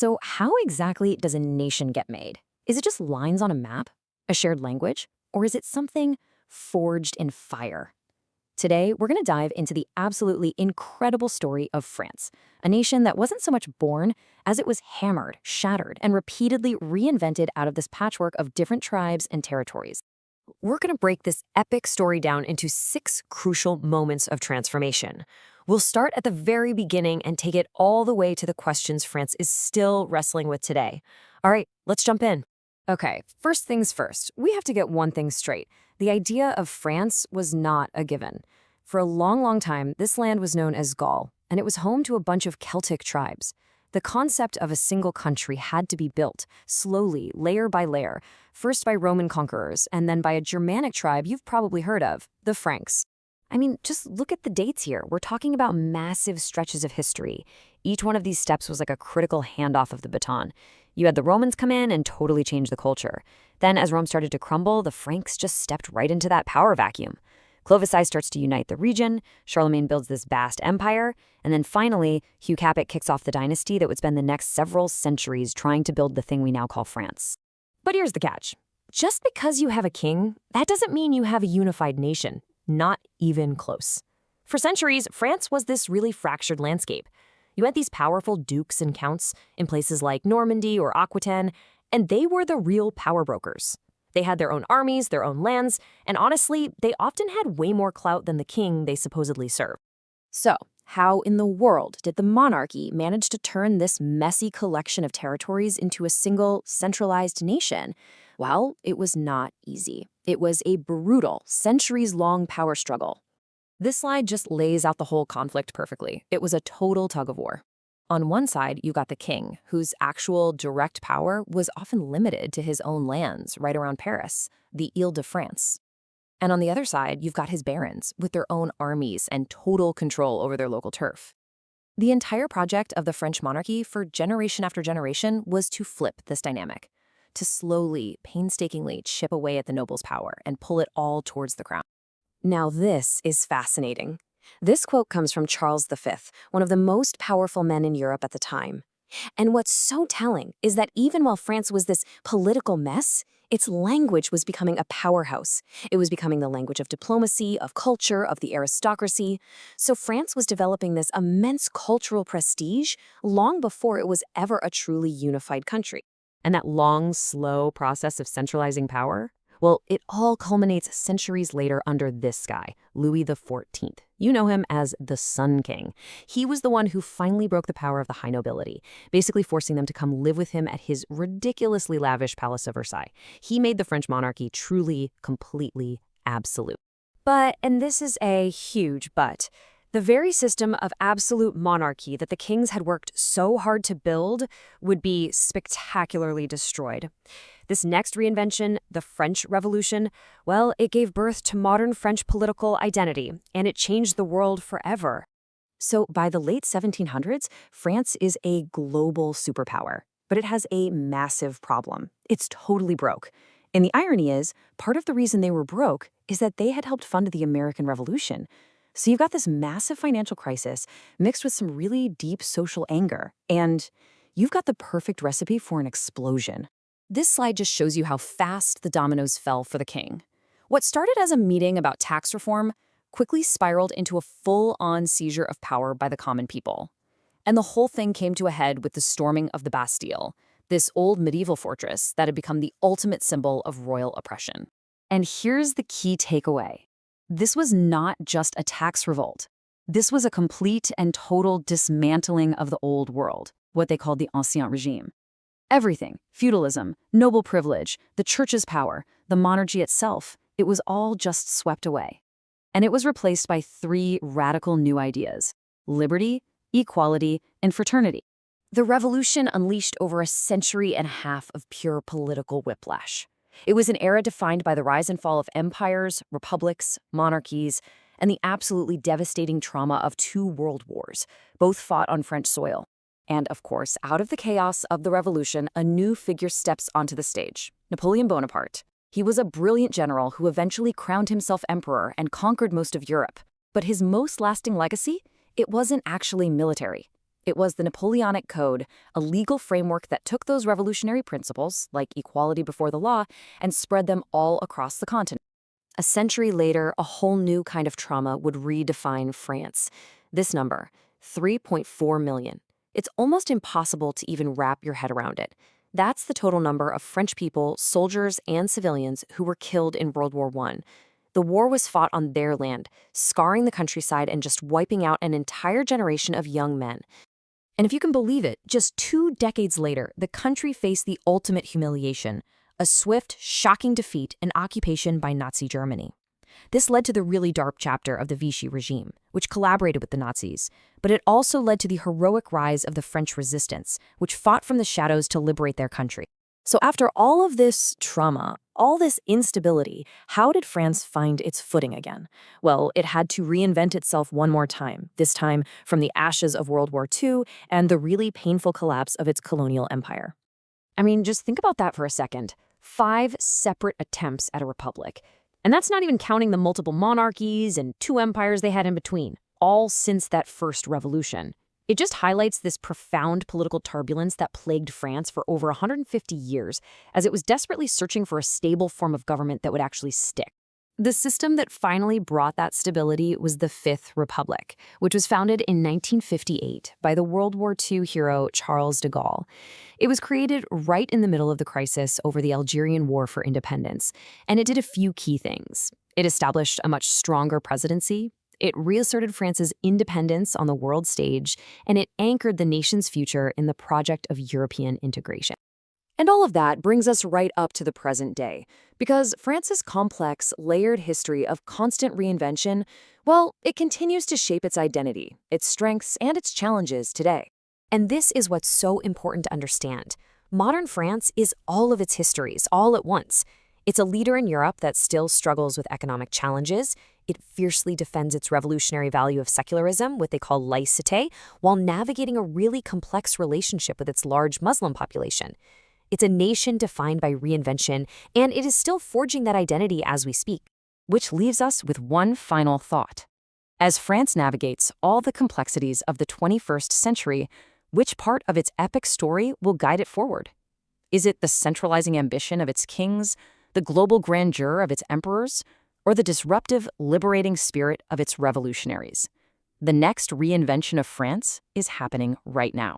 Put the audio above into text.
So how exactly does a nation get made? Is it just lines on a map? A shared language? Or is it something forged in fire? Today, we're going to dive into the absolutely incredible story of France, a nation that wasn't so much born as it was hammered, shattered, and repeatedly reinvented out of this patchwork of different tribes and territories. We're going to break this epic story down into 6 crucial moments of transformation. We'll start at the very beginning and take it all the way to the questions France is still wrestling with today. All right, let's jump in. Okay, first things first, we have to get one thing straight. The idea of France was not a given. For a long, long time, this land was known as Gaul, and it was home to a bunch of Celtic tribes. The concept of a single country had to be built, slowly, layer by layer, first by Roman conquerors, and then by a Germanic tribe you've probably heard of, the Franks. I mean, just look at the dates here. We're talking about massive stretches of history. Each one of these steps was like a critical handoff of the baton. You had the Romans come in and totally change the culture. Then, as Rome started to crumble, the Franks just stepped right into that power vacuum. Clovis I starts to unite the region, Charlemagne builds this vast empire, and then finally, Hugh Capet kicks off the dynasty that would spend the next several centuries trying to build the thing we now call France. But here's the catch. Just because you have a king, that doesn't mean you have a unified nation. Not even close. For centuries, France was this really fractured landscape. You had these powerful dukes and counts in places like Normandy or Aquitaine, and they were the real power brokers. They had their own armies, their own lands, and honestly, they often had way more clout than the king they supposedly served. So, how in the world did the monarchy manage to turn this messy collection of territories into a single, centralized nation? Well, it was not easy. It was a brutal, centuries-long power struggle. This slide just lays out the whole conflict perfectly. It was a total tug-of-war. On one side, you got the king, whose actual direct power was often limited to his own lands right around Paris, the Ile-de-France. And on the other side, you've got his barons, with their own armies and total control over their local turf. The entire project of the French monarchy for generation after generation was to flip this dynamic, to slowly, painstakingly chip away at the nobles' power and pull it all towards the crown. Now this is fascinating. This quote comes from Charles V, one of the most powerful men in Europe at the time. And what's so telling is that even while France was this political mess, its language was becoming a powerhouse. It was becoming the language of diplomacy, of culture, of the aristocracy. So France was developing this immense cultural prestige long before it was ever a truly unified country. And that long, slow process of centralizing power? Well, it all culminates centuries later under this guy, Louis XIV. You know him as the Sun King. He was the one who finally broke the power of the high nobility, basically forcing them to come live with him at his ridiculously lavish Palace of Versailles. He made the French monarchy truly, completely absolute. But, and this is a huge but, the very system of absolute monarchy that the kings had worked so hard to build would be spectacularly destroyed. This next reinvention, the French Revolution, well, it gave birth to modern French political identity, and it changed the world forever. So by the late 1700s, France is a global superpower, but it has a massive problem. It's totally broke. And the irony is, part of the reason they were broke is that they had helped fund the American Revolution. So you've got this massive financial crisis mixed with some really deep social anger, and you've got the perfect recipe for an explosion. This slide just shows you how fast the dominoes fell for the king. What started as a meeting about tax reform quickly spiraled into a full-on seizure of power by the common people. And the whole thing came to a head with the storming of the Bastille, this old medieval fortress that had become the ultimate symbol of royal oppression. And here's the key takeaway. This was not just a tax revolt. This was a complete and total dismantling of the old world, what they called the Ancien Régime. Everything, feudalism, noble privilege, the church's power, the monarchy itself, it was all just swept away. And it was replaced by 3 radical new ideas: liberty, equality, and fraternity. The revolution unleashed over a century and a half of pure political whiplash. It was an era defined by the rise and fall of empires, republics, monarchies, and the absolutely devastating trauma of 2 world wars, both fought on French soil. And of course, out of the chaos of the revolution, a new figure steps onto the stage, Napoleon Bonaparte. He was a brilliant general who eventually crowned himself emperor and conquered most of Europe. But his most lasting legacy? It wasn't actually military. It was the Napoleonic Code, a legal framework that took those revolutionary principles, like equality before the law, and spread them all across the continent. A century later, a whole new kind of trauma would redefine France. This number, 3.4 million. It's almost impossible to even wrap your head around it. That's the total number of French people, soldiers, and civilians who were killed in World War I. The war was fought on their land, scarring the countryside and just wiping out an entire generation of young men. And if you can believe it, just 2 decades later, the country faced the ultimate humiliation, a swift, shocking defeat and occupation by Nazi Germany. This led to the really dark chapter of the Vichy regime, which collaborated with the Nazis, but it also led to the heroic rise of the French resistance, which fought from the shadows to liberate their country. So after all of this trauma, all this instability, how did France find its footing again? Well, it had to reinvent itself one more time, this time from the ashes of World War II and the really painful collapse of its colonial empire. I mean, just think about that for a second. 5 separate attempts at a republic. And that's not even counting the multiple monarchies and 2 empires they had in between, all since that first revolution. It just highlights this profound political turbulence that plagued France for over 150 years, as it was desperately searching for a stable form of government that would actually stick. The system that finally brought that stability was the Fifth Republic, which was founded in 1958 by the World War II hero Charles de Gaulle. It was created right in the middle of the crisis over the Algerian War for Independence, and it did a few key things. It established a much stronger presidency, it reasserted France's independence on the world stage, and it anchored the nation's future in the project of European integration. And all of that brings us right up to the present day, because France's complex, layered history of constant reinvention, well, it continues to shape its identity, its strengths, and its challenges today. And this is what's so important to understand. Modern France is all of its histories, all at once. It's a leader in Europe that still struggles with economic challenges. It fiercely defends its revolutionary value of secularism, what they call laïcité, while navigating a really complex relationship with its large Muslim population. It's a nation defined by reinvention, and it is still forging that identity as we speak. Which leaves us with one final thought. As France navigates all the complexities of the 21st century, which part of its epic story will guide it forward? Is it the centralizing ambition of its kings, the global grandeur of its emperors, or the disruptive, liberating spirit of its revolutionaries? The next reinvention of France is happening right now.